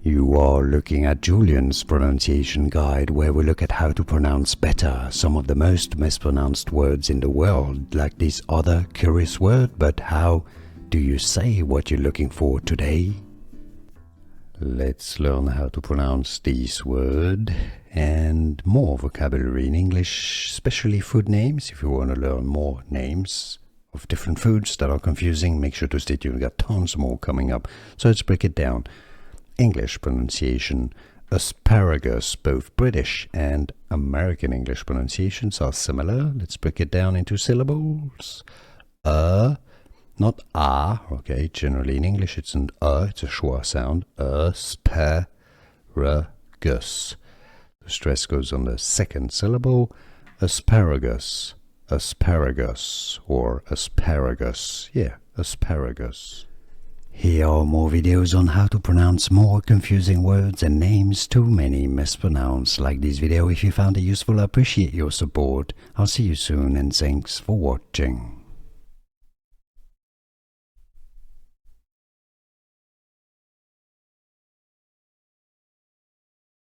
You are looking at Julian's pronunciation guide, where we look at how to pronounce better some of the most mispronounced words in the world, like this other curious word. But how do you say what you're looking for today? Let's learn how to pronounce this word and more vocabulary in English, especially food names. If you want to learn more names of different foods that are confusing, make sure to stay tuned. We've got tons more coming up. So let's break it down. English pronunciation: asparagus. Both British and American English pronunciations are similar. Let's break it down into syllables. Not a, okay, generally in English it's an it's a schwa sound. Asparagus. The stress goes on the second syllable. Asparagus. Asparagus or asparagus. Yeah, asparagus. Here are more videos on how to pronounce more confusing words and names too many mispronounced. Like this video if you found it useful. I appreciate your support. I'll see you soon and thanks for watching.